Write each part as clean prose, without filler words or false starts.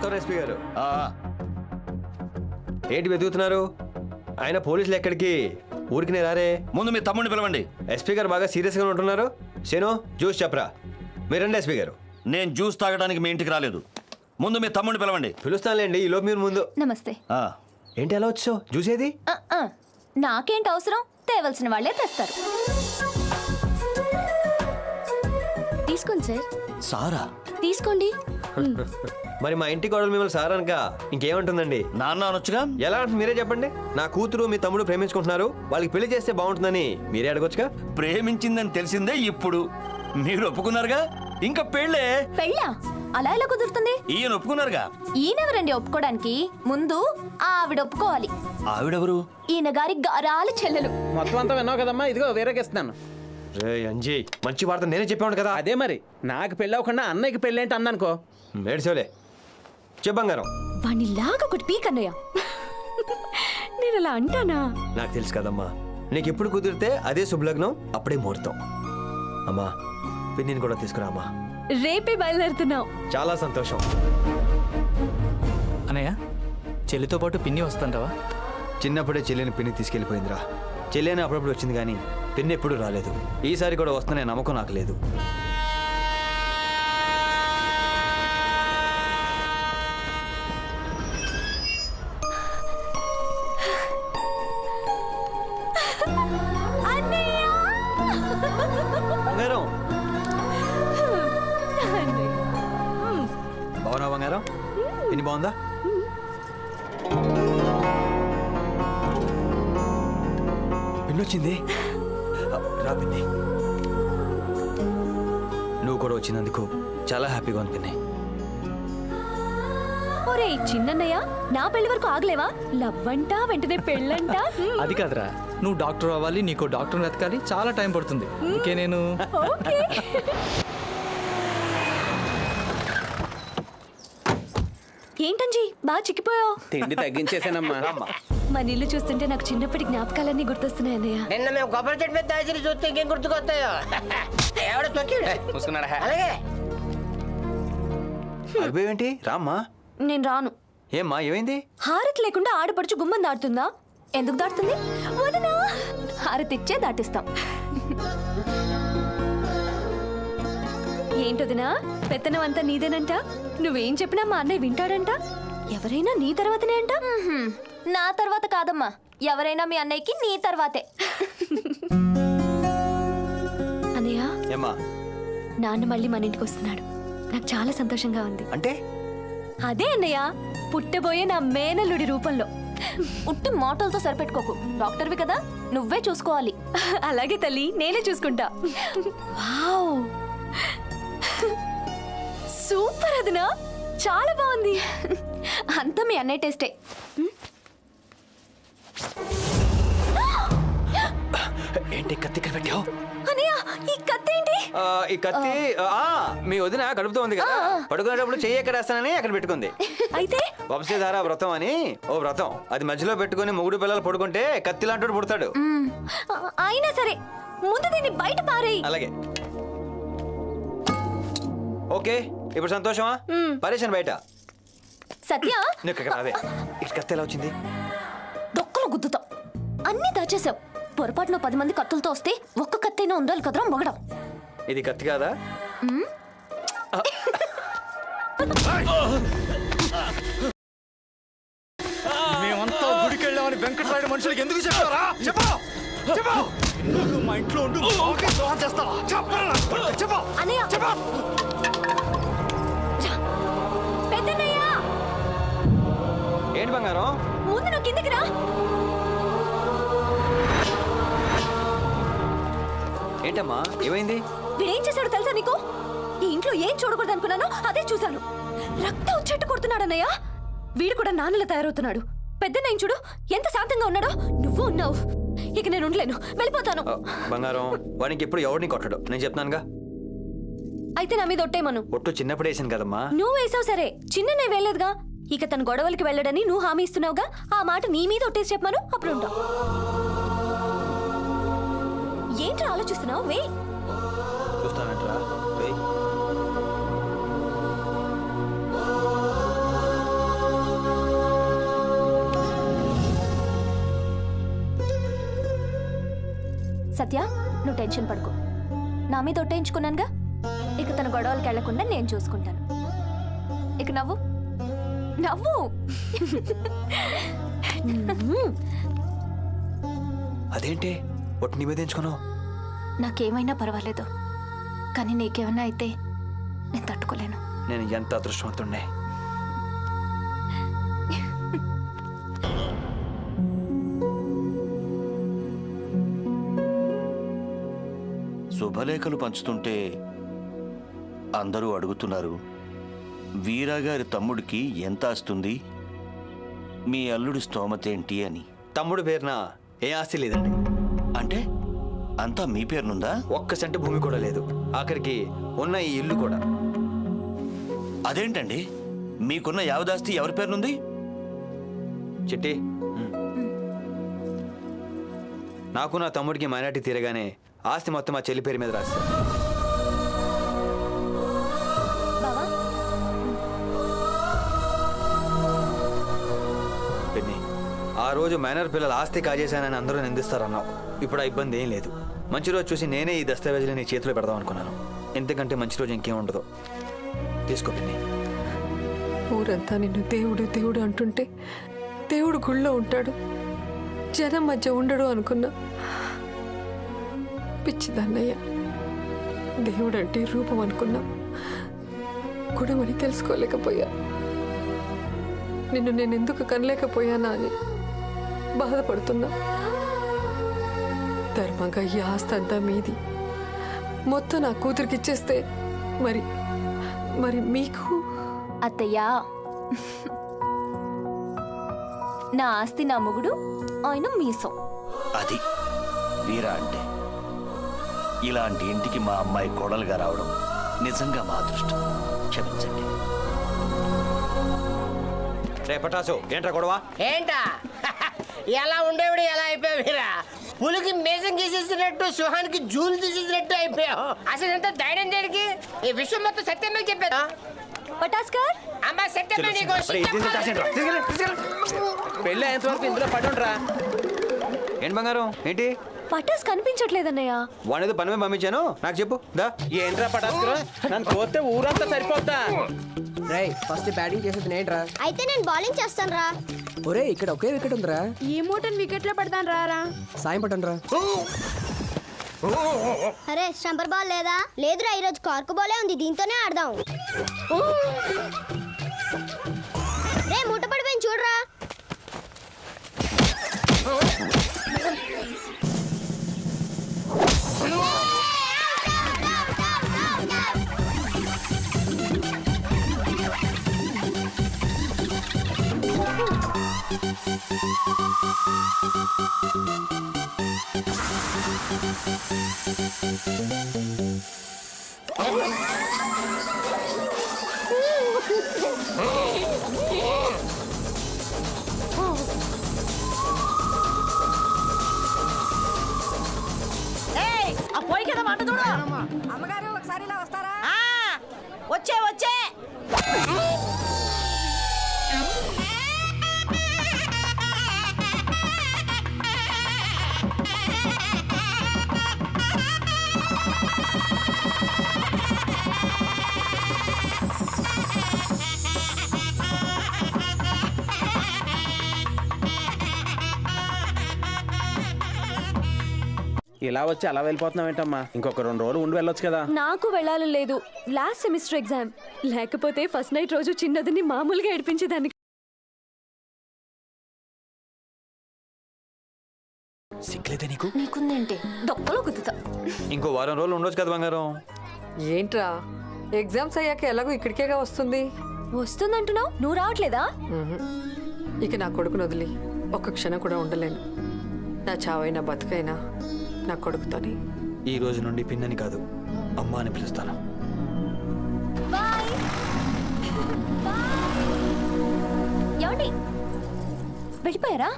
నమస్కారం ఎస్పీ గారు. ఏంటి వెతుకుతున్నారు? ఆయన పోలీసులు ఎక్కడికి? ఊరికి రారే. ముందు మీ తమ్ముడిని పిలవండి. ఎస్పీ గారు బాగా సీరియస్గా ఉంటున్నారు. శను జ్యూస్ చెప్పరా. మీరండి ఎస్పీ గారు. నేను జ్యూస్ తాగడానికి మీ ఇంటికి రాలేదు. ముందు మీ తమ్ముడిని పిలవండి. పిలుస్తానులేండి, ఈ లోపు మీరు ముందు. నమస్తే. ఏంటి అలా వచ్చావు? జ్యూస్ ఏది? నాకేంటి అవసరం, తేవలసిన వాళ్ళే తెస్తారు. తీసుకోండి సార్. సారా? తీసుకోండి. మరి మా ఇంటి కోడలు మిమ్మల్ని సార్ అనక ఇంకేమంటుందండి? నాన్న అనొచ్చుగా. ఎలా అంటే మీరే చెప్పండి. నా కూతురు మీ తమ్ముడు ప్రేమించుకుంటున్నారు, వాళ్ళకి పెళ్లి చేస్తే బాగుంటుందని మీరే అడగొచ్చుగా. ప్రేమించిందని తెలిసిందే ఇప్పుడు. మీరు ఒప్పుకున్నారుగా, ఇంకా పెళ్ళే. పెళ్ళా? అలా ఎలా కుదురుతుంది? ఈయన ఒప్పుకున్నారుగా. ఈయనెవరండి ఒప్పుకోవడానికి? ముందు ఆవిడ ఒప్పుకోవాలి. ఆవిడెవరు? ఈయన గారి గారాల చెల్లెలు. మొత్తం అంతా విన్నావు కదమ్మా, ఇదిగో వేరేకిస్తున్నాను. అంజీ, మంచి వార్త నేనే చెప్పాను కదా. అదే మరి, నాకు పెళ్ళి అవ్వకుండా అన్నయ్యకి పెళ్ళి ఏంటి అందనుకో. ఏడ్చేవలే. చెప్పంగారం. వాణ్ణి లాగా ఒకటి పీకన్నయ్య. నేను అలా అంటానా? నాకు తెలుసు కదమ్మా, నీకు ఎప్పుడు కుదిరితే అదే శుభలగ్నం, అప్పుడే ముహూర్తం. అమ్మా, పిన్నిని కూడా తీసుకురా అమ్మా. రేపే బయలుదేరుతున్నావు. చాలా సంతోషం. అన్నయ్య, చెల్లితో పాటు పిన్ని వస్తుంటావా? చిన్నప్పుడే చెల్లిని పిన్ని తీసుకెళ్ళిపోయిందిరా. చెల్లిని అప్పుడప్పుడు వచ్చింది కానీ పిన్ని ఎప్పుడు రాలేదు. ఈసారి కూడా వస్తుందనే నమ్మకం నాకు లేదు. బంగారం, బాగున్నావా బంగారం? పిన్ని బాగుందా? పిన్ని వచ్చింది. రా పిన్ని. నువ్వు కూడా వచ్చినందుకు చాలా హ్యాపీగా ఉంది పిన్ని. ఒరే చిన్నన్నయ్య, నా పెళ్లి వరకు ఆగలేవా? లవ్వంట వెంటనే పెళ్ళంట. అది కాదురా, నువ్వు డాక్టర్ అవ్వాలి, నీకు డాక్టర్ వెతకాలి, చాలా టైం పడుతుంది. అందుకే నేను ఏంటంజీ బాగా చిక్కిపోయావు? తిండి తగ్గించేసానమ్మా. మన ఇల్లు చూస్తుంటే నాకు చిన్నప్పటి జ్ఞాపకాలన్నీ గుర్తొస్తున్నాయి అన్నయ్య. నిన్న మేము కొబ్బరి చెట్టు మీద దాచిని చూస్తే ఇంకేం గుర్తుకొస్తాయో. ఎవడ తొక్కిడు అలాగే. అదేంటి రామ్మా? నేను రాను. ఏమ్మా ఏమైంది? హారతి లేకుండా ఆడపడుచు గుమ్మం దాటుతుందా? ఎందుకు దాటుతుంది? వదనా, హారతి ఇచ్చే దాటిస్తాం. ఏంటొదినా, పెత్తనం అంతా నీదేనంట. నువ్వేం చెప్పినా మా అన్నయ్య వింటాడంట. ఎవరైనా నీ తర్వాతనే అంట. నా తర్వాత కాదమ్మా, ఎవరైనా మీ అన్నయ్యకి నీ తర్వాతే. అన్నయ్య, ఏమ్మా? నాన్న మళ్ళీ మన ఇంటికి వస్తున్నాడు. నాకు చాలా సంతోషంగా ఉంది. అంటే అదే అన్నయ్య, పుట్టబోయే నా మేనల్లుడి రూపంలో. ఉట్టి మాటలతో సరిపెట్టుకోకు, డాక్టర్వి కదా, నువ్వే చూసుకోవాలి. అలాగే తల్లి, నేనే చూసుకుంటా. వావ్, సూపర్ అదినా, చాలా బాగుంది. అంతా మీ అన్నయ్య టేస్టే. ఏంటి కత్తి ఇక్కడ పెట్టావు? అన్నయ్య, ఈ కత్తి ఏంటి? ఈ కత్తి మీ వదిన కడుపుతో ఉంది కదా, పడుకునేటప్పుడు చెయ్యి ఎక్కడ వేస్తానని అక్కడ పెట్టుకుంది. అయితే వంశధార వ్రతం అని ఓ వ్రతం, అది మధ్యలో పెట్టుకుని మొగుడు పిల్లలు పడుకుంటే కత్తి లాంటి పుడతాడు. అయినా సరే ముందు దీన్ని బయట పారేయి. అలాగే. ఓకే, ఇప్పుడు సంతోషమా? పరేషన్ బయట. సత్య, అదే ఇక్కడ కత్తి ఎలా వచ్చింది? డొక్కలు గుద్దుతాం. అన్నీ దాచేసావు. పొరపాటున 10 మంది కత్తులతో వస్తే ఒక్క కత్తైనా ఉండాలి కదరా మొగడం. ఇది కత్తి కాదా? మేమంతా గుడికి వెళ్ళామని వెంకటరాయుడు మనుషులకి ఎందుకు చెప్పారా? చెప్పు. మా ఇంట్లో ఉండు చేస్తావా? చెప్పు. అన్నయ్య, పెద్దన్నయ్య, ఏంటి బంగారం? ముందు నువ్వు కిందకి రా. ఏంటమ్మా ఏమైంది? వీడేం చేశాడు తెలుసా నీకు? ఈ ఇంట్లో ఏం చూడకూడదు అనుకున్నానో అదే చూశాను. రక్తం వచ్చేట్టు కొడుతున్నాడన్నయ్య. వీడు కూడా నాన్నలా తయారవుతున్నాడు. పెద్దన్నయ్య చూడు ఎంత శాంతంగా ఉన్నాడో. నువ్వు ఉన్నావు. ఇక నేను ఉండలేను, వెళ్ళిపోతాను. బంగారం, వానికి ఎప్పుడు ఎవరిని కొట్టడు, నేను చెప్తున్నానుగా. అయితే నా మీద ఒట్టేమను. ఒట్టు చిన్నప్పుడు వేసాను కదమ్మా. నువ్వు వేసావు సరే, చిన్ననే వేయలేదుగా. ఇక తన గొడవలకి వెళ్ళడని నువ్వు హామీ ఇస్తున్నావుగా. ఆ మాట నీ మీద ఒట్టేసి చెప్పాను, అప్పుడు ఉంటా. ఏంట్రా ఆలోచిస్తున్నావు? వే. చూస్తానంటరా. సత్య నువ్వు టెన్షన్ పడుకో. నా మీద ఒట్టేయించుకున్నానుగా, ఇక తన గొడవలకి వెళ్లకుండా నేను చూసుకుంటాను. ఇక నవ్వు నవ్వు. అదేంటి ఒట్టి నీ మీద ఎంచుకున్నావు? నాకేమైనా పర్వాలేదు, కానీ నీకేమైనా అయితే నేను తట్టుకోలేను. నేను ఎంత అదృష్టవంతుండే. శుభలేఖలు పంచుతుంటే అందరూ అడుగుతున్నారు, వీరాగారి తమ్ముడికి ఎంత వస్తుంది, మీ అల్లుడి స్తోమతేంటి అని. తమ్ముడు పేరున ఏ ఆస్తి లేదండి. అంటే అంతా మీ పేరునుందా? ఒక్క సెంటు భూమి కూడా లేదు, ఆఖరికి ఉన్న ఈ ఇల్లు కూడా. అదేంటండి, మీకున్న యావదాస్తి ఎవరి పేరునుంది? చిట్టి, నాకు నా తమ్ముడికి మైనార్టీ తీరగానే ఆస్తి మొత్తం మా చెల్లి పేరు మీద రాస్తా. బావా, పిన్ని, ఆ రోజు మైనర్ పిల్లల ఆస్తి కాజేశానని అందరూ నిందిస్తారన్నావు. ఇప్పుడు ఆ ఇబ్బంది ఏం లేదు. మంచి రోజు చూసి నేనే ఈ దస్తావేజులు నీ చేతిలో పెడదాం అనుకున్నాను. ఎంతకంటే మంచి రోజు ఇంకేం ఉండదు. తీసుకో పిన్ని. ఊరంతా నిన్ను దేవుడు దేవుడు అంటుంటే దేవుడు గుళ్ళో ఉంటాడు, జనం మధ్య ఉండడు అనుకున్నా. పిచ్చిదన్నయ్య, దేవుడు అంటే రూపం అనుకున్నా, గుణమని తెలుసుకోలేకపోయా. నిన్ను నేను ఎందుకు కనలేకపోయానా అని బాధపడుతున్నా. ధర్మంగా ఈ ఆస్తి అంతా మీది, మొత్తం నా కూతురికి ఇచ్చేస్తే మరి మరి మీకు? అత్తయ్యా, నా ఆస్తి నా మొగుడు, ఆయన మీసం. అది వీరా అంటే. ఇలాంటి ఇంటికి మా అమ్మాయి కోడలుగా రావడం నిజంగా మా అదృష్టం. క్షమించండి. రే పటాసు, ఏంట్రా గొడవ? ఏంటా ఎలా ఉండేవాడు ఎలా అయిపోయావు వీరా? పులికి మేసం గీసేసినట్టు సుహానికి జూలు తీసేసినట్టు అయిపోయావు. అసలు ఎంత ధైర్యం దేనికి? ఈ విషయం మొత్తం సత్యమే చెప్పాను. పటాస్కర్, అమ్మ సత్యమే నీకు పెళ్ళి అయ్యేంతవరకు ఇందులో పడుండ్రా. ఏంటి బంగారం, ఏంటి పటాస్ కనిపించట్లేదన్నయ్య. వాడేదో పని మీద పంపించాను, నాకు చెప్పు దా. ఏంట్రా పటాస్కర్, నన్ను చూస్తే ఊరంతా సరిపోద్దా? రేయ్, ఫస్ట్ బ్యాటింగ్ చేసేది నేంట్రా. అయితే నేను బౌలింగ్ చేస్తాను రా. ఒరే, ఇక్కడ ఒకే వికెట్ ఉందిరా. ఈ మూటను వికెట్ లో పెడతాను రా. సాయం పట్టండి రా. అరే స్టంపర్ బాల్ లేదా? లేదురా, ఈరోజు కార్కు బాలే ఉంది, దీంతోనే ఆడదాం. రే మూట పడిపోయింది చూడరా. అమ్మగారు ఒకసారి ఇలా వస్తారా? వచ్చే వచ్చే ఇలా వచ్చి అలా వెళ్ళిపోతున్నావు ఏంటమ్మా? ఇంకొక 2 రోజులు ఉండి వెళ్ళొచ్చు కదా. నాకు వెళ్ళాలని లేదు, లాస్ట్ సెమిస్టర్ ఎగ్జామ్. లేకపోతే ఫస్ట్ నైట్ రోజు చిన్నదిని మామూలుగా ఏడిపించేదాన్ని. సిగ్గులేదే నీకు? నీకుందేంటి, దొక్కలో కుదుతా. ఇంకో వారం రోజులు ఉండొచ్చు కదా బంగారం. ఏంట్రా, ఎగ్జామ్స్ అయ్యాక ఎలాగో ఇక్కడికేగా వస్తుంది. వస్తుందంటున్నావు, నువ్వు రావట్లేదా? ఇక నా కొడుకును వదిలి ఒక్క క్షణం కూడా ఉండలేను. నా చావైనా బతుకైనా నా కొడుకుతోని. ఈ రోజు నుండి పిన్నని కాదు, అమ్మ అని పిలుస్తాను. ఏమండి, వెళ్ళిపోయారా?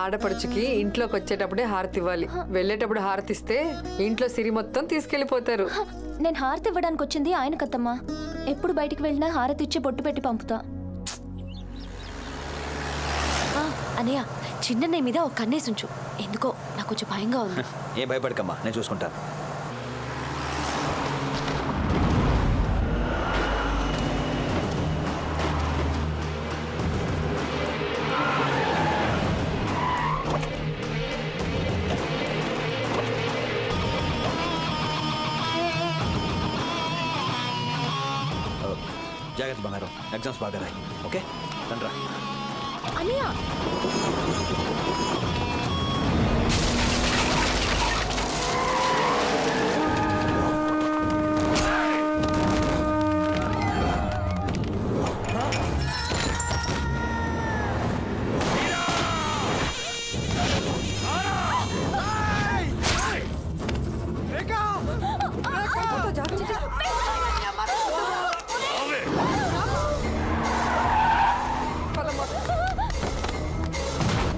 ఆడపడుచుకి ఇంట్లోకి వచ్చేటప్పుడే హారతి ఇవ్వాలి, వెళ్ళేటప్పుడు హారతిస్తే ఇంట్లో సిరి మొత్తం తీసుకెళ్లిపోతారు. నేను హారతి ఇవ్వడానికి వచ్చింది ఆయన కత్తమ్మా. ఎప్పుడు బయటికి వెళ్ళినా హారతి ఇచ్చి బొట్టు పెట్టి పంపుతా. అనయ్య, చిన్నన్నయ్య మీద ఒక కన్నేసి ఉంచు. ఎందుకో నాకు కొంచెం భయంగా ఉంది. ఏ భయపడకమ్మా, నేను చూసుకుంటాను. జాగ్రత్త బంగారం, ఎగ్జామ్స్ బాగా రాయి. ఓకే రండ్రా. అన్నయ్య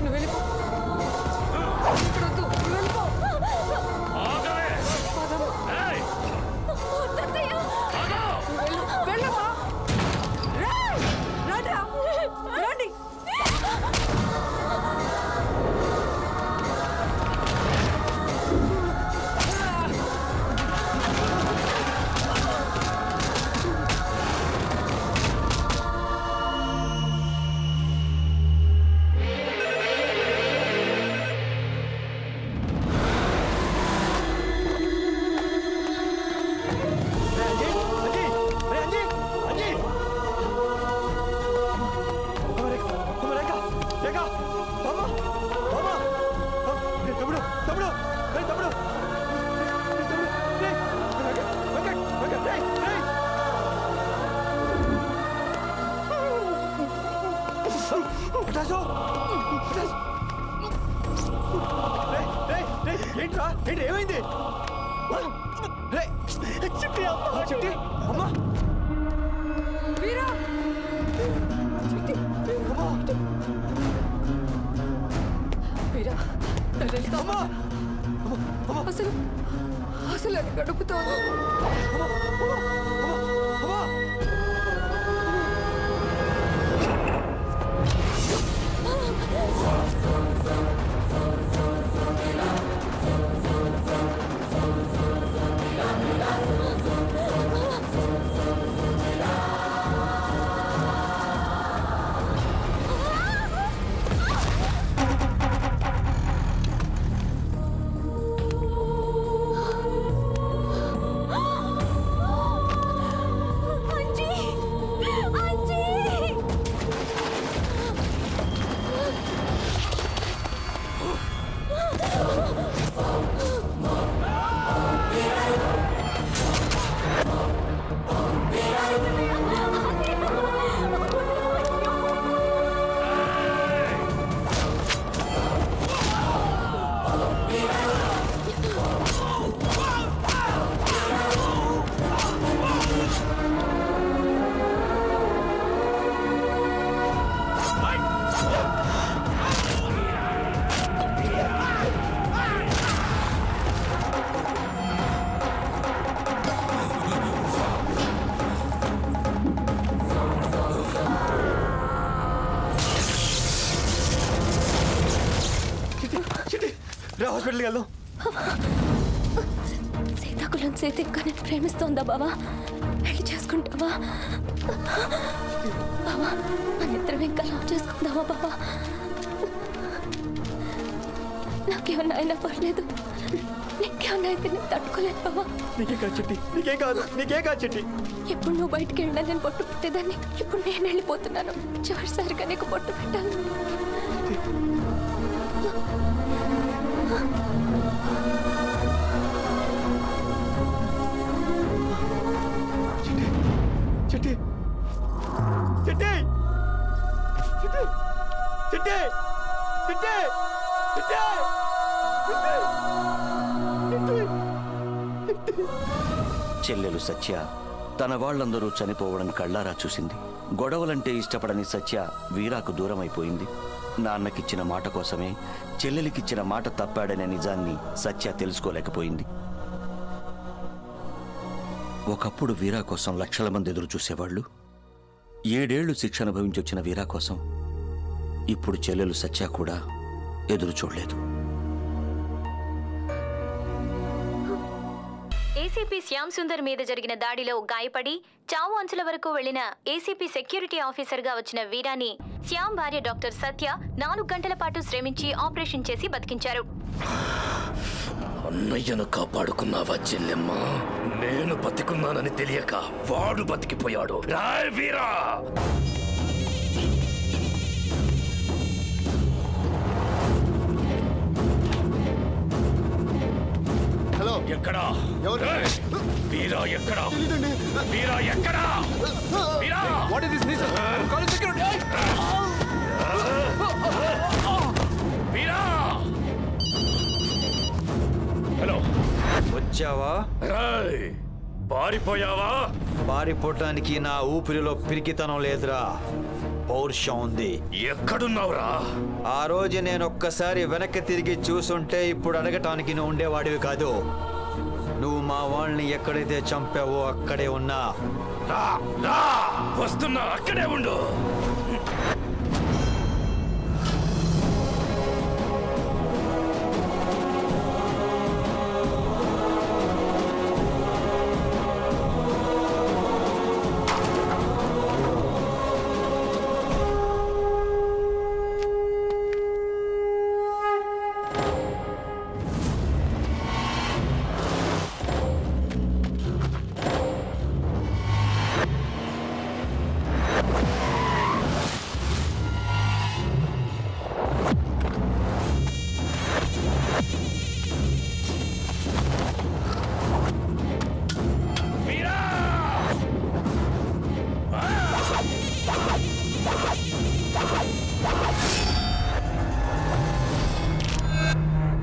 నువ్వు వెళ్ళిపో. ఇక్కడ వద్దు, నువ్వు వెళ్ళిపో. వెళ్ళమ్మా. రండి. ఏమైంది? అమ్మా వీరా, వీరా, నేను వెళ్తామా? అసలు అసలు అది గడుపుతాను. రా హాస్పిటల్కి వెళ్దాం. సీతాకులం సీత ఇంకా నేను ప్రేమిస్తోందా బావా? పెళ్లి చేసుకుంటావా బావా? మన ఇద్దరం ఇంకా లవ్ చేసుకుందామా బావా? నాకేమన్నా అయినా పర్లేదు, నీకేమన్నా అయితే నేను తట్టుకోలేదు బావా. నీకే కాదు చెట్టి, నీకేం కాదు, నీకే కాదు చెట్టి. ఎప్పుడు నువ్వు బయటికి వెళ్ళినా నేను పొట్టు పెట్టేదాన్ని. ఇప్పుడు నేను వెళ్ళిపోతున్నాను. చివరిసారిగా నీకు పొట్టు పెట్టాను. చెట్టి చెట్టి చెట్టి చెట్టి చెట్టి చెట్టి. చెల్లెలు సత్య తన వాళ్ళందరూ చనిపోవడం కళ్ళారా చూసింది. గొడవలంటే ఇష్టపడని సత్య వీరాకు దూరమైపోయింది. నాన్నకిచ్చిన మాట కోసమే చెల్లెలికిచ్చిన మాట తప్పాడనే నిజాన్ని సత్య తెలుసుకోలేకపోయింది. ఒకప్పుడు వీరా కోసం లక్షల మంది ఎదురు చూసేవాళ్ళు. 7 ఏళ్లు శిక్ష అనుభవించొచ్చిన వీరా కోసం ఇప్పుడు చెల్లెలు సత్య కూడా ఎదురు చూడలేదు. ఏసీపీ శ్యామ్ సుందర్ మీద జరిగిన దాడిలో గాయపడి చావు అంచుల వరకు వెళ్లిన ఏసీపీ సెక్యూరిటీ ఆఫీసర్గా వచ్చిన వీరాని శ్యామ్ భార్య డాక్టర్ సత్య 4 గంటల పాటు శ్రమించి ఆపరేషన్ చేసి బతికించారు. అన్నయ్యను కాపాడుకున్నావా చెల్లెమ్మ? నేను బతికున్నానని తెలియక వాడు బతికిపోయాడు. రాయ్ వీరా! హలో, ఎక్కడా? ఏయ్! వీరా ఎక్కడా? వీరా ఎక్కడా? Veera! What is this security? Veera! Hello, వచ్చావా? రాయ్! పారిపోయావా? పారిపోవటానికి నా ఊపిరిలో పిరికితనం లేదురా, పౌరుషం ఉంది. ఎక్కడున్నావురా? ఆ రోజు నేను ఒక్కసారి వెనక్కి తిరిగి చూసుంటే ఇప్పుడు అడగటానికి నువ్వు ఉండేవాడివి కాదు. నువ్వు మా వాళ్ళని ఎక్కడైతే చంపావో అక్కడే ఉన్నా. రా, రా! వస్తున్నా, అక్కడే ఉండు.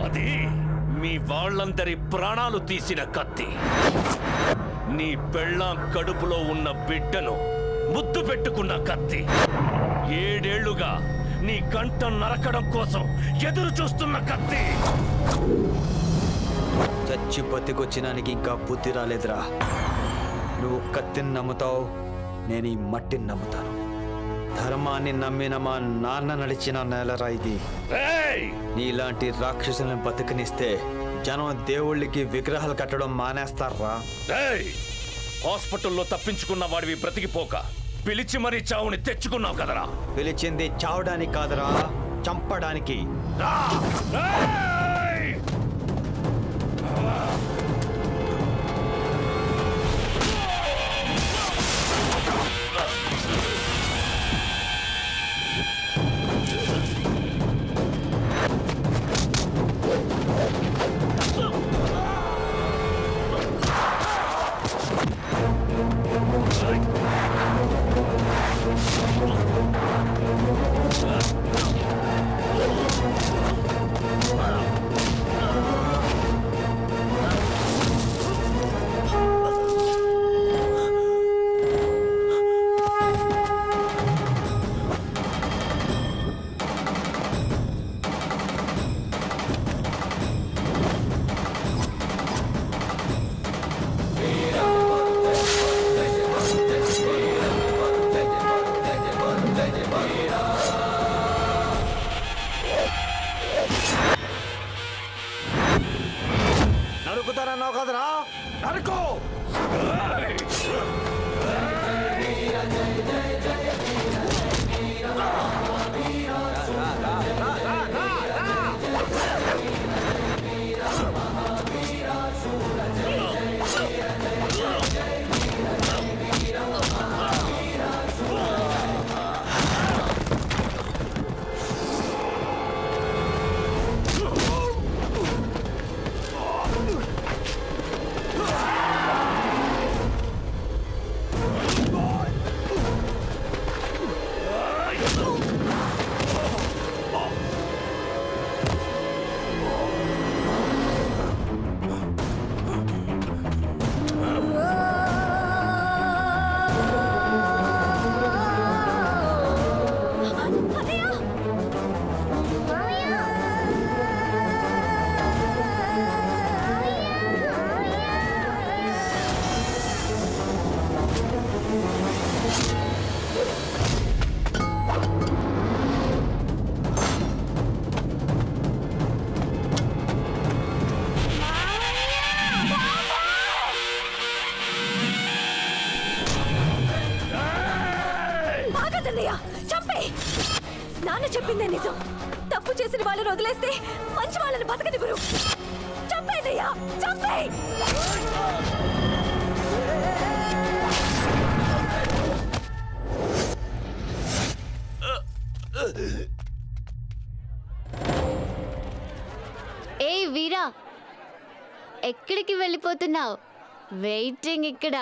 అది మీ వాళ్ళందరి ప్రాణాలు తీసిన కత్తి. నీ పెళ్ళాం కడుపులో ఉన్న బిడ్డను ముద్దు పెట్టుకున్న కత్తి. 7 ఏళ్లుగా నీ కంఠం నరకడం కోసం ఎదురు చూస్తున్న కత్తి. చచ్చి బతికొచ్చినానికి ఇంకా బుద్ధి రాలేదురా. నువ్వు కత్తిని నమ్ముతావు, నేను ఈ మట్టిని నమ్ముతాను. ధర్మాన్ని నమ్మిన మా నాన్న నడిచిన నేలరా ఇది. ఏయ్! నీలాంటి రాక్షసులను బతికనిస్తే జనం దేవుళ్ళకి విగ్రహాలు కట్టడం మానేస్తారా? ఏయ్! హాస్పిటల్లో తప్పించుకున్న వాడివి బ్రతికిపోక పిలిచి మరీ చావుని తెచ్చుకున్నావు కదరా. పిలిచింది చావడానికి కాదురా, చంపడానికి. రా! ఏయ్! నరుకుతారన్నావు కదరా, నరుకో! కాదన్నయ్య, చంపే. నాన్న చెప్పిందే నిజం. తప్పు చేసిన వాళ్ళని వదిలేస్తే మంచి వాళ్ళని బతకనివ్వరు. చంపేనయ్యా, చంపే. ఏయ్ వీరా, ఎక్కడికి వెళ్ళిపోతున్నావు? వెయిటింగ్ ఇక్కడ.